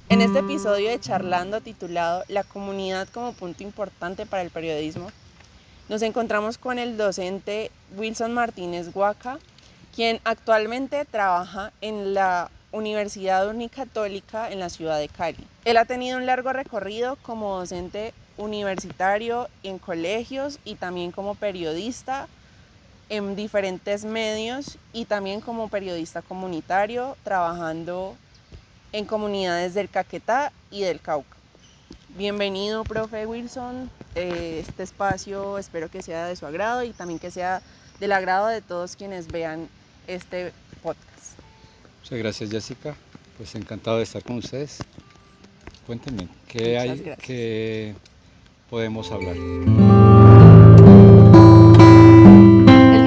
En este episodio de Charlando titulado La comunidad como punto importante para el periodismo, nos encontramos con el docente Wilson Martínez Guaca, quien actualmente trabaja en la Universidad Unicatólica en la ciudad de Cali. Él ha tenido un largo recorrido como docente universitario en colegios y también como periodista en diferentes medios y también como periodista comunitario trabajando en comunidades del Caquetá y del Cauca. Bienvenido, profe Wilson. Este espacio espero que sea de su agrado y también que sea del agrado de todos quienes vean este podcast. Muchas gracias, Jessica. Pues encantado de estar con ustedes. Cuéntenme, Muchas gracias. ¿qué podemos hablar? El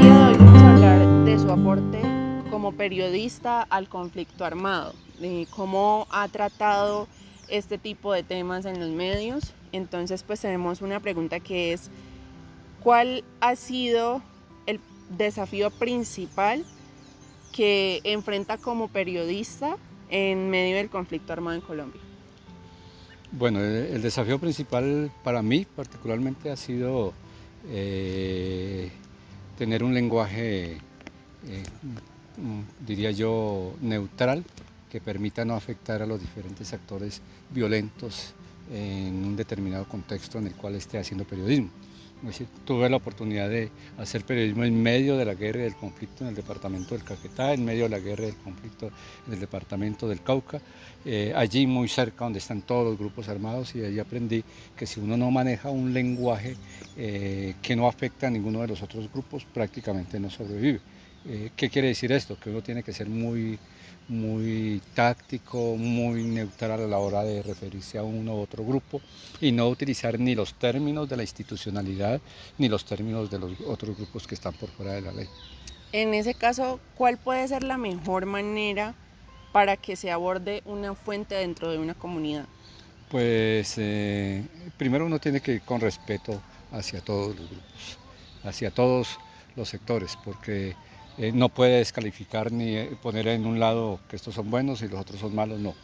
día de hoy vamos a hablar de su aporte como periodista al conflicto armado, de cómo ha tratado este tipo de temas en los medios. Entonces, pues tenemos una pregunta que es: ¿cuál ha sido el desafío principal que enfrenta como periodista en medio del conflicto armado en Colombia? Bueno, el desafío principal para mí particularmente ha sido tener un lenguaje, diría yo, neutral, que permita no afectar a los diferentes actores violentos en un determinado contexto en el cual esté haciendo periodismo. Es decir, tuve la oportunidad de hacer periodismo en medio de la guerra y del conflicto en el departamento del Caquetá, en medio de la guerra y del conflicto en el departamento del Cauca, allí muy cerca donde están todos los grupos armados, y allí aprendí que si uno no maneja un lenguaje que no afecta a ninguno de los otros grupos, prácticamente no sobrevive. ¿Qué quiere decir esto? Que uno tiene que ser muy táctico, muy neutral a la hora de referirse a uno u otro grupo y no utilizar ni los términos de la institucionalidad ni los términos de los otros grupos que están por fuera de la ley. En ese caso, ¿cuál puede ser la mejor manera para que se aborde una fuente dentro de una comunidad? Pues primero uno tiene que ir con respeto hacia todos los grupos, hacia todos los sectores, porque no puede descalificar ni poner en un lado que estos son buenos y los otros son malos, no.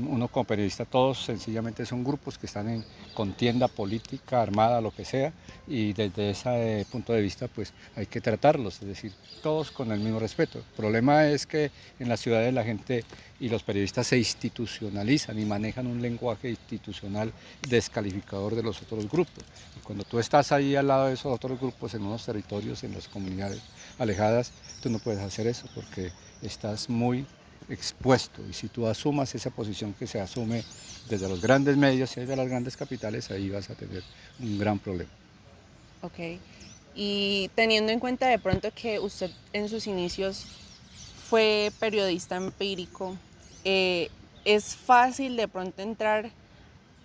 Uno como periodista, todos sencillamente son grupos que están en contienda política, armada, lo que sea, y desde ese punto de vista pues hay que tratarlos, es decir, todos con el mismo respeto. El problema es que en las ciudades la gente y los periodistas se institucionalizan y manejan un lenguaje institucional descalificador de los otros grupos. Y cuando tú estás ahí al lado de esos otros grupos en unos territorios, en las comunidades alejadas, tú no puedes hacer eso porque estás muy expuesto, y si tú asumas esa posición que se asume desde los grandes medios y desde las grandes capitales, ahí vas a tener un gran problema. Ok. Y teniendo en cuenta de pronto que usted en sus inicios fue periodista empírico, ¿es fácil de pronto entrar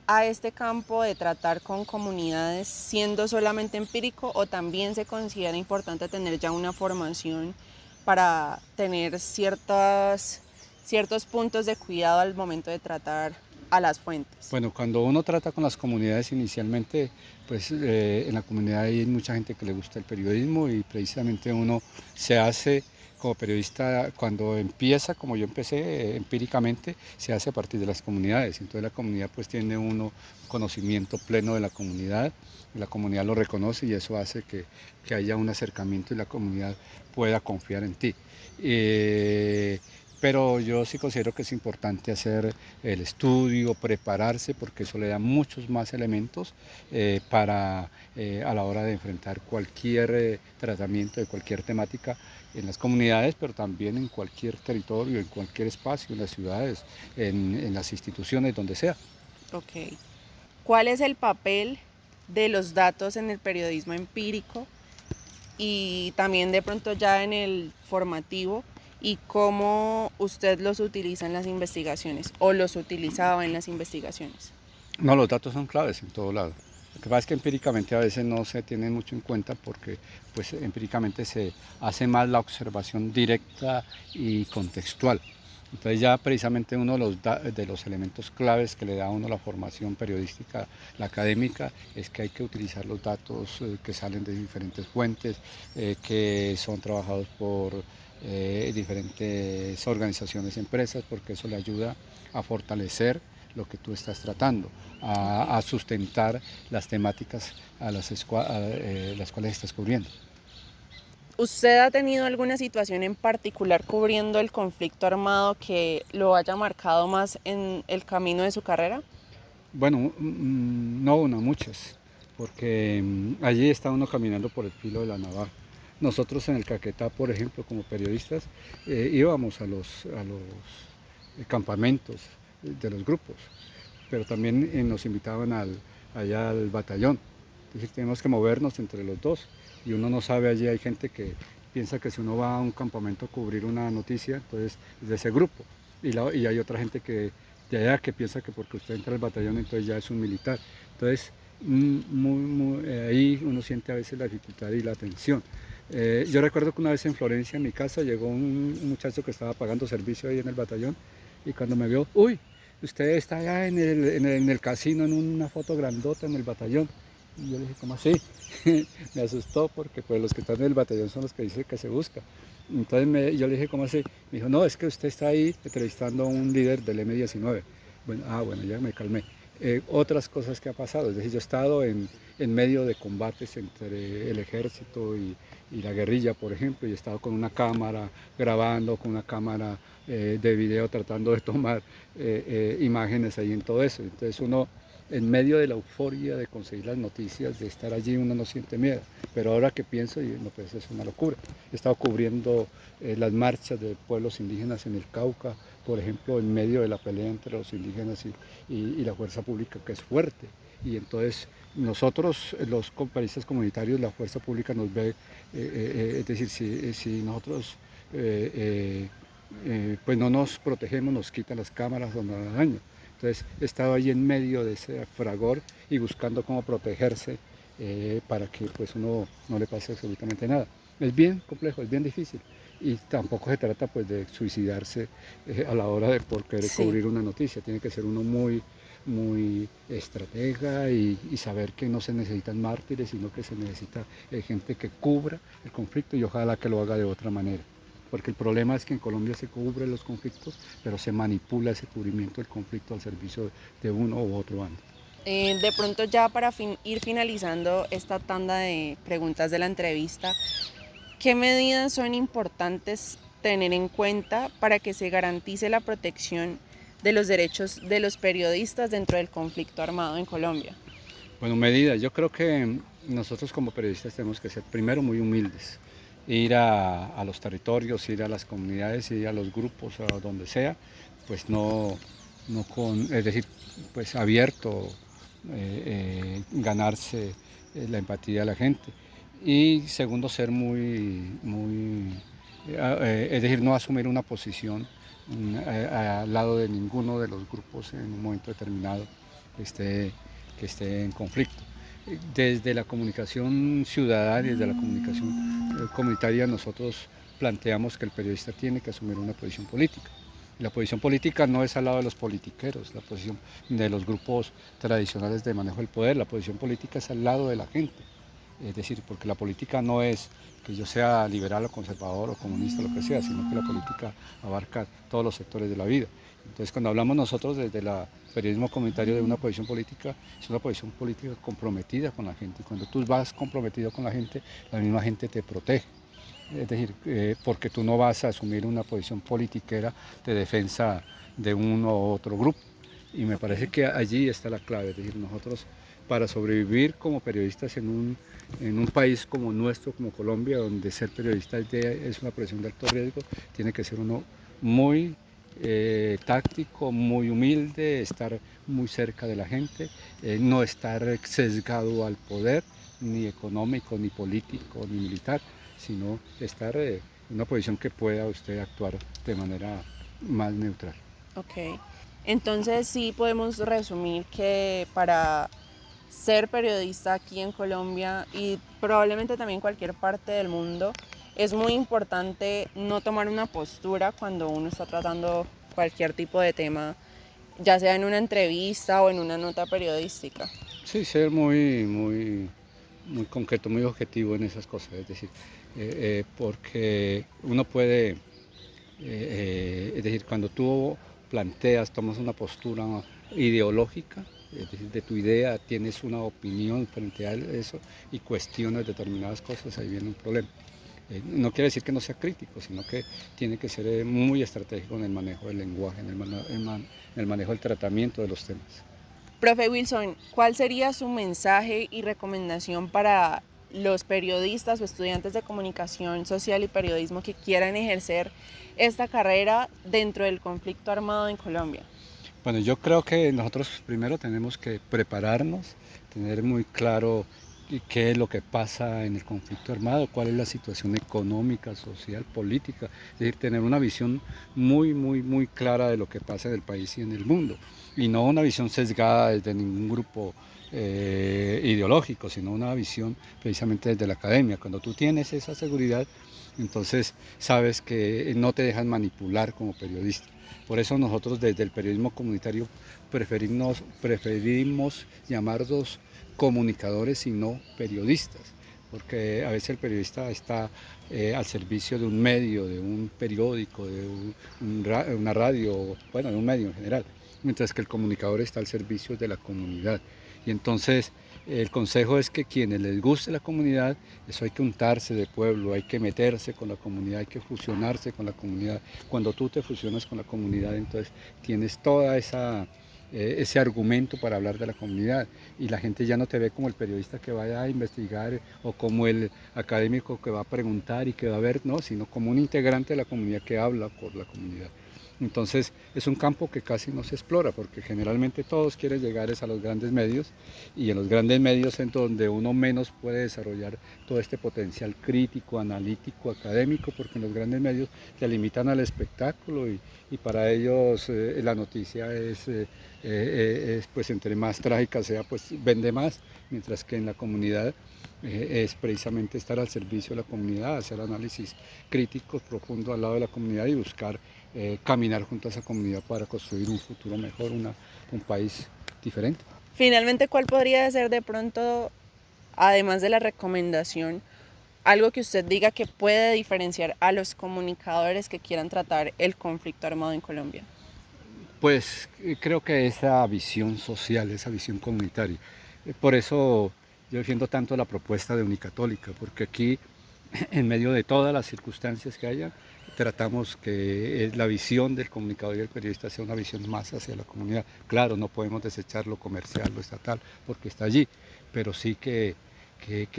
a este campo de tratar con comunidades siendo solamente empírico, o también se considera importante tener ya una formación para tener ciertos puntos de cuidado al momento de tratar a las fuentes? Bueno, cuando uno trata con las comunidades inicialmente, pues en la comunidad hay mucha gente que le gusta el periodismo, y precisamente uno se hace como periodista cuando empieza, como yo empecé empíricamente, se hace a partir de las comunidades. Entonces la comunidad pues tiene uno conocimiento pleno de la comunidad lo reconoce, y eso hace que haya un acercamiento y la comunidad pueda confiar en ti. Pero yo sí considero que es importante hacer el estudio, prepararse, porque eso le da muchos más elementos a la hora de enfrentar cualquier tratamiento de cualquier temática en las comunidades, pero también en cualquier territorio, en cualquier espacio, en las ciudades, en las instituciones, donde sea. Ok. ¿Cuál es el papel de los datos en el periodismo empírico y también de pronto ya en el formativo, y cómo usted los utiliza en las investigaciones o los utilizaba en las investigaciones? No, los datos son claves en todo lado. Lo que pasa es que empíricamente a veces no se tienen mucho en cuenta, porque pues empíricamente se hace más la observación directa y contextual. Entonces ya precisamente uno de los elementos claves que le da a uno la formación periodística, la académica, es que hay que utilizar los datos que salen de diferentes fuentes, que son trabajados por diferentes organizaciones y empresas, porque eso le ayuda a fortalecer lo que tú estás tratando, a sustentar las temáticas las cuales estás cubriendo. ¿Usted ha tenido alguna situación en particular cubriendo el conflicto armado que lo haya marcado más en el camino de su carrera? Bueno, no una, muchas, porque allí está uno caminando por el filo de la navaja. Nosotros en el Caquetá, por ejemplo, como periodistas, íbamos a los campamentos de los grupos, pero también nos invitaban allá al batallón. Es decir, tenemos que movernos entre los dos y uno no sabe, allí hay gente que piensa que si uno va a un campamento a cubrir una noticia, entonces es de ese grupo. Y hay otra gente de allá que piensa que porque usted entra al batallón entonces ya es un militar. Entonces ahí uno siente a veces la dificultad y la tensión. Yo recuerdo que una vez en Florencia, en mi casa, llegó un muchacho que estaba pagando servicio ahí en el batallón y cuando me vio, uy, usted está allá en el casino en una foto grandota en el batallón. Y yo le dije, ¿cómo así? Me asustó porque pues los que están en el batallón son los que dicen que se busca. Entonces yo le dije, ¿cómo así? Me dijo, no, es que usted está ahí entrevistando a un líder del M-19. Bueno, ya me calmé. Otras cosas que ha pasado, es decir, yo he estado en medio de combates entre el ejército y la guerrilla, por ejemplo, y he estado con una cámara grabando, con una cámara de video tratando de tomar imágenes ahí en todo eso. Entonces uno, en medio de la euforia de conseguir las noticias, de estar allí, uno no siente miedo. Pero ahora que pienso, no, pues es una locura. He estado cubriendo las marchas de pueblos indígenas en el Cauca, por ejemplo, en medio de la pelea entre los indígenas y la fuerza pública, que es fuerte. Y entonces nosotros, los periodistas comunitarios, la fuerza pública nos ve, es decir, si nosotros pues no nos protegemos, nos quitan las cámaras o nos dan daño. Entonces he estado ahí en medio de ese fragor y buscando cómo protegerse para que pues uno no le pase absolutamente nada. Es bien complejo, es bien difícil y tampoco se trata pues de suicidarse a la hora de por querer Sí. cubrir una noticia. Tiene que ser uno muy estratega y saber que no se necesitan mártires, sino que se necesita gente que cubra el conflicto y ojalá que lo haga de otra manera. Porque el problema es que en Colombia se cubren los conflictos, pero se manipula ese cubrimiento del conflicto al servicio de uno u otro bando. De pronto ya para ir finalizando esta tanda de preguntas de la entrevista, ¿qué medidas son importantes tener en cuenta para que se garantice la protección de los derechos de los periodistas dentro del conflicto armado en Colombia? Bueno, medidas. Yo creo que nosotros como periodistas tenemos que ser primero muy humildes, ir a los territorios, ir a las comunidades, ir a los grupos, a donde sea, pues es decir, pues abierto, ganarse la empatía de la gente. Y segundo, ser es decir, no asumir una posición al lado de ninguno de los grupos en un momento determinado que esté en conflicto. Desde la comunicación ciudadana y desde la comunicación comunitaria nosotros planteamos que el periodista tiene que asumir una posición política. La posición política no es al lado de los politiqueros, la posición de los grupos tradicionales de manejo del poder, la posición política es al lado de la gente. Es decir, porque la política no es que yo sea liberal o conservador o comunista, lo que sea, sino que la política abarca todos los sectores de la vida. Entonces, cuando hablamos nosotros desde el periodismo comunitario de una posición política, es una posición política comprometida con la gente. Y cuando tú vas comprometido con la misma gente te protege. Es decir, porque tú no vas a asumir una posición politiquera de defensa de uno u otro grupo. Y me parece que allí está la clave, es decir, nosotros para sobrevivir como periodistas en un país como nuestro, como Colombia, donde ser periodista es una profesión de alto riesgo, tiene que ser uno muy táctico, muy humilde, estar muy cerca de la gente, no estar sesgado al poder, ni económico, ni político, ni militar, sino estar en una posición que pueda usted actuar de manera más neutral. Ok, entonces sí podemos resumir que para ser periodista aquí en Colombia y probablemente también en cualquier parte del mundo, es muy importante no tomar una postura cuando uno está tratando cualquier tipo de tema, ya sea en una entrevista o en una nota periodística. Sí, ser muy concreto, muy objetivo en esas cosas, es decir, porque uno puede, es decir, cuando tú planteas, tomas una postura ideológica, es decir, de tu idea tienes una opinión frente a eso y cuestionas determinadas cosas, ahí viene un problema. No quiere decir que no sea crítico, sino que tiene que ser muy estratégico en el manejo del lenguaje, en el manejo del tratamiento de los temas. Profe Wilson, ¿cuál sería su mensaje y recomendación para los periodistas o estudiantes de comunicación social y periodismo que quieran ejercer esta carrera dentro del conflicto armado en Colombia? Bueno, yo creo que nosotros primero tenemos que prepararnos, tener muy claro qué es lo que pasa en el conflicto armado, cuál es la situación económica, social, política, es decir, tener una visión muy clara de lo que pasa en el país y en el mundo, y no una visión sesgada desde ningún grupo ideológico, sino una visión precisamente desde la academia. Cuando tú tienes esa seguridad, entonces sabes que no te dejan manipular como periodista. Por eso nosotros desde el periodismo comunitario preferimos llamarnos comunicadores y no periodistas, porque a veces el periodista está al servicio de un medio, de un periódico, de una radio, bueno, de un medio en general, mientras que el comunicador está al servicio de la comunidad. Y entonces el consejo es que quienes les guste la comunidad, eso hay que untarse de pueblo, hay que meterse con la comunidad, hay que fusionarse con la comunidad. Cuando tú te fusionas con la comunidad, entonces tienes toda ese argumento para hablar de la comunidad y la gente ya no te ve como el periodista que vaya a investigar o como el académico que va a preguntar y que va a ver, no, sino como un integrante de la comunidad que habla por la comunidad. Entonces es un campo que casi no se explora porque generalmente todos quieren llegar a los grandes medios y en los grandes medios es donde uno menos puede desarrollar todo este potencial crítico, analítico, académico, porque en los grandes medios te limitan al espectáculo y para ellos la noticia es pues entre más trágica sea pues vende más, mientras que en la comunidad es precisamente estar al servicio de la comunidad, hacer análisis críticos profundos al lado de la comunidad y buscar caminar junto a esa comunidad para construir un futuro mejor, un país diferente. Finalmente, ¿cuál podría ser de pronto, además de la recomendación, algo que usted diga que puede diferenciar a los comunicadores que quieran tratar el conflicto armado en Colombia? Pues creo que esa visión social, esa visión comunitaria. Por eso yo defiendo tanto la propuesta de Unicatólica, porque aquí, en medio de todas las circunstancias que haya, tratamos que la visión del comunicador y el periodista sea una visión más hacia la comunidad. Claro, no podemos desechar lo comercial, lo estatal, porque está allí, pero sí que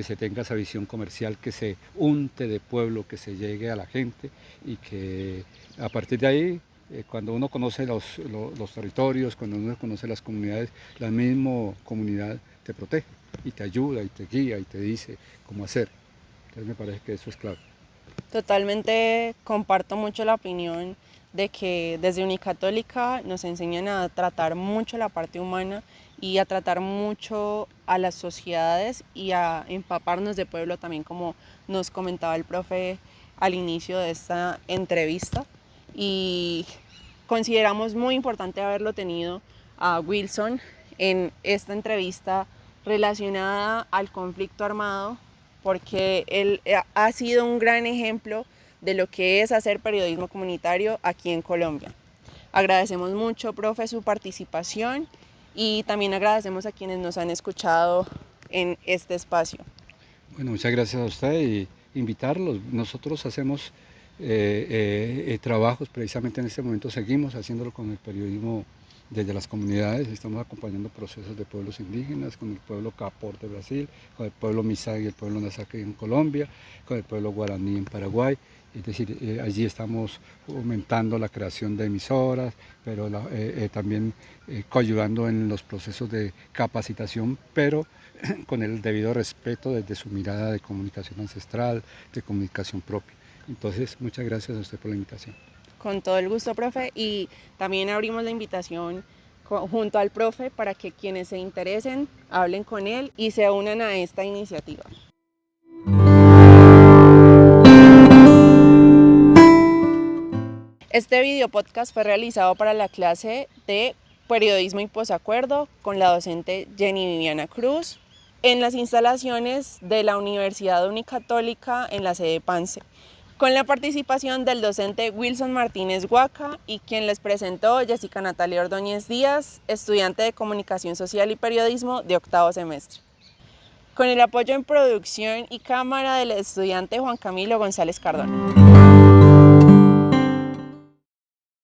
se tenga esa visión comercial, que se unte de pueblo, que se llegue a la gente y que a partir de ahí, cuando uno conoce los territorios, cuando uno conoce las comunidades, la misma comunidad te protege y te ayuda y te guía y te dice cómo hacer. Entonces me parece que eso es clave. Totalmente comparto mucho la opinión de que desde Unicatólica nos enseñan a tratar mucho la parte humana y a tratar mucho a las sociedades y a empaparnos de pueblo también, como nos comentaba el profe al inicio de esta entrevista. Y consideramos muy importante haberlo tenido a Wilson en esta entrevista relacionada al conflicto armado, porque él ha sido un gran ejemplo de lo que es hacer periodismo comunitario aquí en Colombia. Agradecemos mucho, profe, su participación y también agradecemos a quienes nos han escuchado en este espacio. Bueno, muchas gracias a usted y invitarlos. Nosotros hacemos trabajos, precisamente en este momento seguimos haciéndolo con el periodismo desde las comunidades, estamos acompañando procesos de pueblos indígenas, con el pueblo Capor de Brasil, con el pueblo Misay y el pueblo Nasaque en Colombia, con el pueblo Guaraní en Paraguay. Es decir, allí estamos aumentando la creación de emisoras, pero también coayudando en los procesos de capacitación, pero con el debido respeto desde su mirada de comunicación ancestral, de comunicación propia. Entonces, muchas gracias a usted por la invitación. Con todo el gusto, profe, y también abrimos la invitación junto al profe para que quienes se interesen hablen con él y se unan a esta iniciativa. Este video podcast fue realizado para la clase de Periodismo y Posacuerdo con la docente Jenny Viviana Cruz en las instalaciones de la Universidad Unicatólica en la sede Pance. con la participación del docente Wilson Martínez Guaca y quien les presentó Jessica Natalia Ordóñez Díaz, estudiante de Comunicación Social y Periodismo de octavo semestre. Con el apoyo en producción y cámara del estudiante Juan Camilo González Cardona.